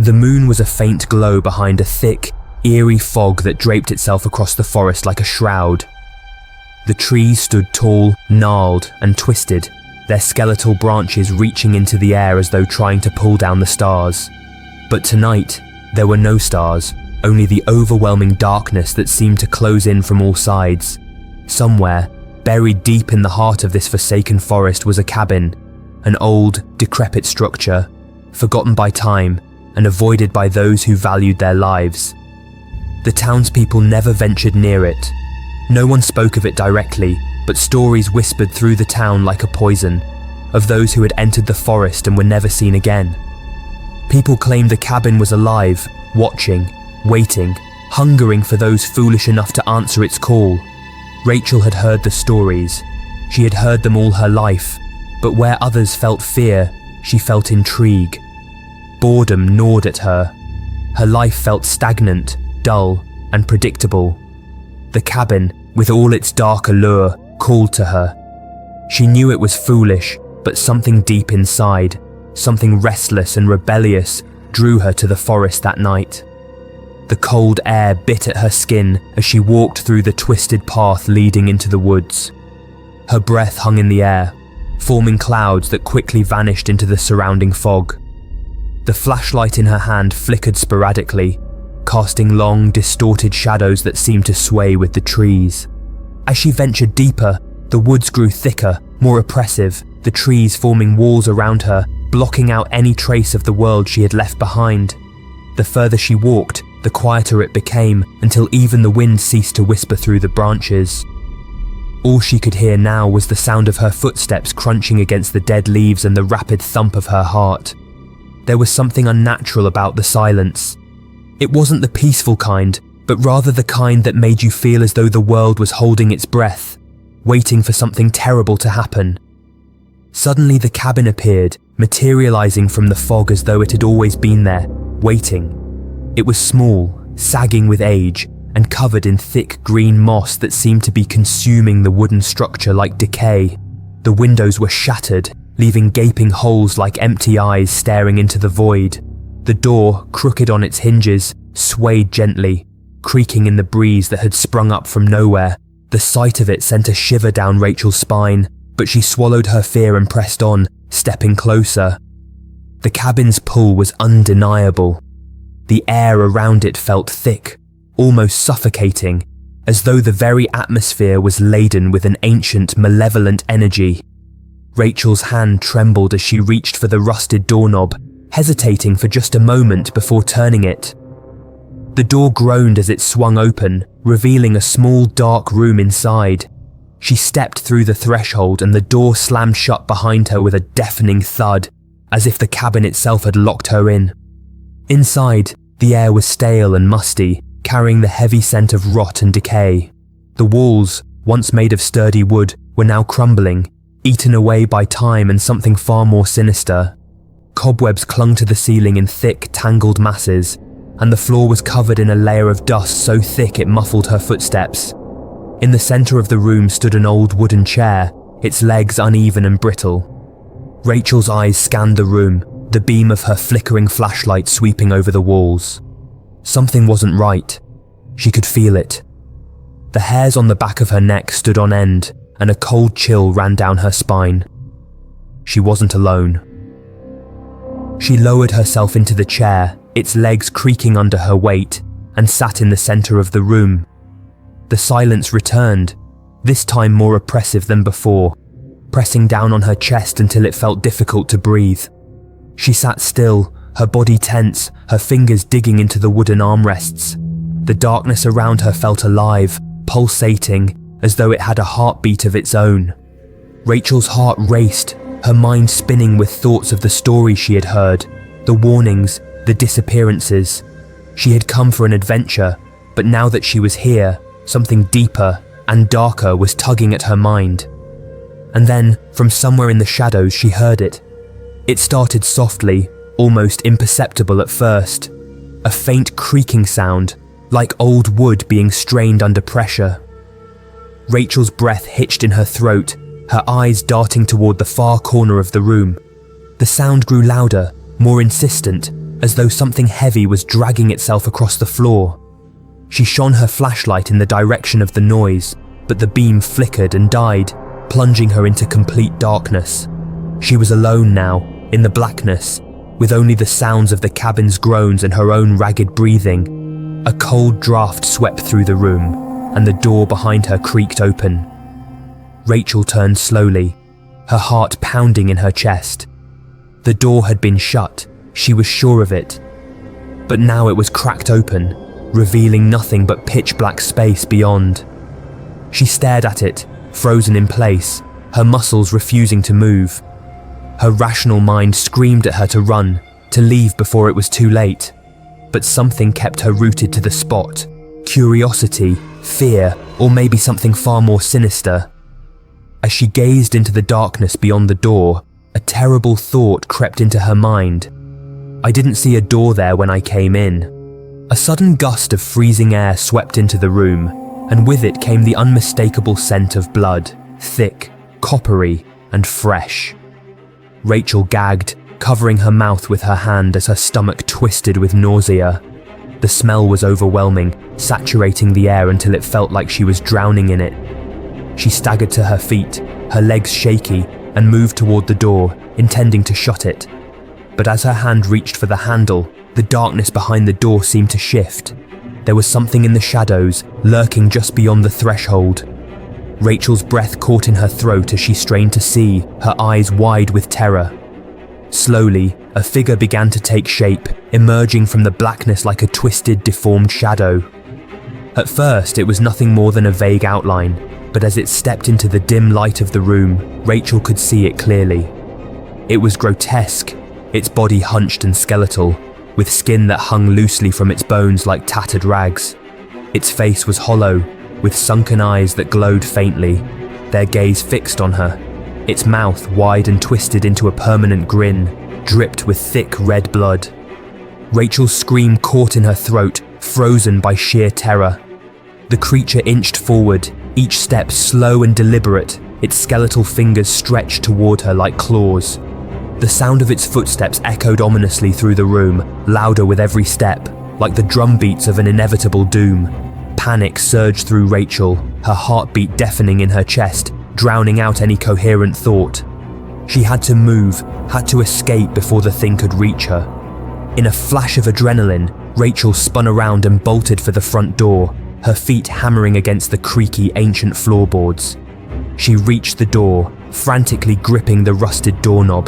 The moon was a faint glow behind a thick, eerie fog that draped itself across the forest like a shroud. The trees stood tall, gnarled, and twisted, their skeletal branches reaching into the air as though trying to pull down the stars. But tonight, there were no stars, only the overwhelming darkness that seemed to close in from all sides. Somewhere, buried deep in the heart of this forsaken forest, was a cabin, an old, decrepit structure, forgotten by time and avoided by those who valued their lives. The townspeople never ventured near it. No one spoke of it directly, but stories whispered through the town like a poison, of those who had entered the forest and were never seen again. People claimed the cabin was alive, watching, waiting, hungering for those foolish enough to answer its call. Rachel had heard the stories. She had heard them all her life, but where others felt fear, she felt intrigue. Boredom gnawed at her. Her life felt stagnant, dull, and predictable. The cabin, with all its dark allure, called to her. She knew it was foolish, but something deep inside, something restless and rebellious, drew her to the forest that night. The cold air bit at her skin as she walked through the twisted path leading into the woods. Her breath hung in the air, forming clouds that quickly vanished into the surrounding fog. The flashlight in her hand flickered sporadically, casting long, distorted shadows that seemed to sway with the trees. As she ventured deeper, the woods grew thicker, more oppressive, the trees forming walls around her, blocking out any trace of the world she had left behind. The further she walked, the quieter it became, until even the wind ceased to whisper through the branches. All she could hear now was the sound of her footsteps crunching against the dead leaves and the rapid thump of her heart. There was something unnatural about the silence. It wasn't the peaceful kind, but rather the kind that made you feel as though the world was holding its breath, waiting for something terrible to happen. Suddenly the cabin appeared, materializing from the fog as though it had always been there, waiting. It was small, sagging with age, and covered in thick green moss that seemed to be consuming the wooden structure like decay. The windows were shattered, leaving gaping holes like empty eyes staring into the void. The door, crooked on its hinges, swayed gently, creaking in the breeze that had sprung up from nowhere. The sight of it sent a shiver down Rachel's spine, but she swallowed her fear and pressed on, stepping closer. The cabin's pull was undeniable. The air around it felt thick, almost suffocating, as though the very atmosphere was laden with an ancient, malevolent energy. Rachel's hand trembled as she reached for the rusted doorknob, hesitating for just a moment before turning it. The door groaned as it swung open, revealing a small, dark room inside. She stepped through the threshold and the door slammed shut behind her with a deafening thud, as if the cabin itself had locked her in. Inside, the air was stale and musty, carrying the heavy scent of rot and decay. The walls, once made of sturdy wood, were now crumbling, eaten away by time and something far more sinister. Cobwebs clung to the ceiling in thick, tangled masses, and the floor was covered in a layer of dust so thick it muffled her footsteps. In the center of the room stood an old wooden chair, its legs uneven and brittle. Rachel's eyes scanned the room, the beam of her flickering flashlight sweeping over the walls. Something wasn't right. She could feel it. The hairs on the back of her neck stood on end, and a cold chill ran down her spine. She wasn't alone. She lowered herself into the chair, its legs creaking under her weight, and sat in the center of the room. The silence returned, this time more oppressive than before, pressing down on her chest until it felt difficult to breathe. She sat still, her body tense, her fingers digging into the wooden armrests. The darkness around her felt alive, pulsating, as though it had a heartbeat of its own. Rachel's heart raced, her mind spinning with thoughts of the stories she had heard, the warnings, the disappearances. She had come for an adventure, but now that she was here, something deeper and darker was tugging at her mind. And then, from somewhere in the shadows, she heard it. It started softly, almost imperceptible at first. A faint creaking sound, like old wood being strained under pressure. Rachel's breath hitched in her throat, her eyes darting toward the far corner of the room. The sound grew louder, more insistent, as though something heavy was dragging itself across the floor. She shone her flashlight in the direction of the noise, but the beam flickered and died, plunging her into complete darkness. She was alone now, in the blackness, with only the sounds of the cabin's groans and her own ragged breathing. A cold draft swept through the room, and the door behind her creaked open. Rachel turned slowly, her heart pounding in her chest. The door had been shut, she was sure of it. But now it was cracked open, revealing nothing but pitch-black space beyond. She stared at it, frozen in place, her muscles refusing to move. Her rational mind screamed at her to run, to leave before it was too late. But something kept her rooted to the spot. Curiosity, fear, or maybe something far more sinister. As she gazed into the darkness beyond the door, a terrible thought crept into her mind. I didn't see a door there when I came in. A sudden gust of freezing air swept into the room, and with it came the unmistakable scent of blood, thick, coppery, and fresh. Rachel gagged, covering her mouth with her hand as her stomach twisted with nausea. The smell was overwhelming, saturating the air until it felt like she was drowning in it. She staggered to her feet, her legs shaky, and moved toward the door, intending to shut it. But as her hand reached for the handle, the darkness behind the door seemed to shift. There was something in the shadows, lurking just beyond the threshold. Rachel's breath caught in her throat as she strained to see, her eyes wide with terror. Slowly, a figure began to take shape, emerging from the blackness like a twisted, deformed shadow. At first, it was nothing more than a vague outline, but as it stepped into the dim light of the room, Rachel could see it clearly. It was grotesque, its body hunched and skeletal, with skin that hung loosely from its bones like tattered rags. Its face was hollow, with sunken eyes that glowed faintly, their gaze fixed on her. Its mouth, wide and twisted into a permanent grin, dripped with thick red blood. Rachel's scream caught in her throat, frozen by sheer terror. The creature inched forward, each step slow and deliberate, its skeletal fingers stretched toward her like claws. The sound of its footsteps echoed ominously through the room, louder with every step, like the drum beats of an inevitable doom. Panic surged through Rachel, her heartbeat deafening in her chest, drowning out any coherent thought. She had to move, had to escape before the thing could reach her. In a flash of adrenaline, Rachel spun around and bolted for the front door, her feet hammering against the creaky ancient floorboards. She reached the door, frantically gripping the rusted doorknob.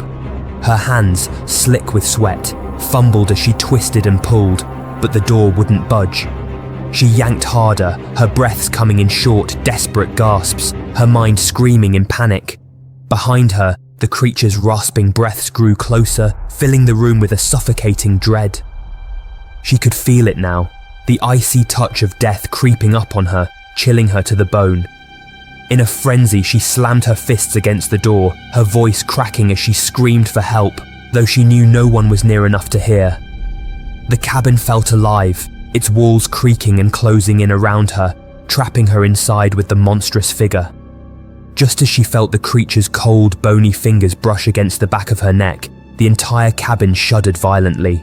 Her hands, slick with sweat, fumbled as she twisted and pulled, but the door wouldn't budge. She yanked harder, her breaths coming in short, desperate gasps, her mind screaming in panic. Behind her, the creature's rasping breaths grew closer, filling the room with a suffocating dread. She could feel it now, the icy touch of death creeping up on her, chilling her to the bone. In a frenzy, she slammed her fists against the door, her voice cracking as she screamed for help, though she knew no one was near enough to hear. The cabin felt alive, its walls creaking and closing in around her, trapping her inside with the monstrous figure. Just as she felt the creature's cold, bony fingers brush against the back of her neck, the entire cabin shuddered violently.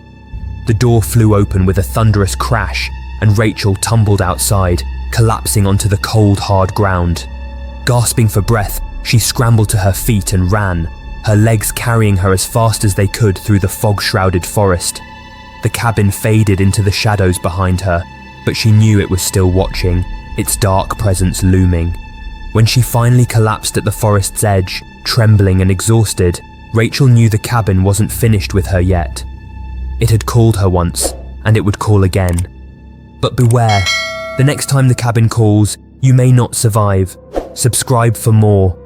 The door flew open with a thunderous crash, and Rachel tumbled outside, collapsing onto the cold, hard ground. Gasping for breath, she scrambled to her feet and ran, her legs carrying her as fast as they could through the fog-shrouded forest. The cabin faded into the shadows behind her, but she knew it was still watching, its dark presence looming. When she finally collapsed at the forest's edge, trembling and exhausted, Rachel knew the cabin wasn't finished with her yet. It had called her once, and it would call again. But beware, the next time the cabin calls, you may not survive. Subscribe for more.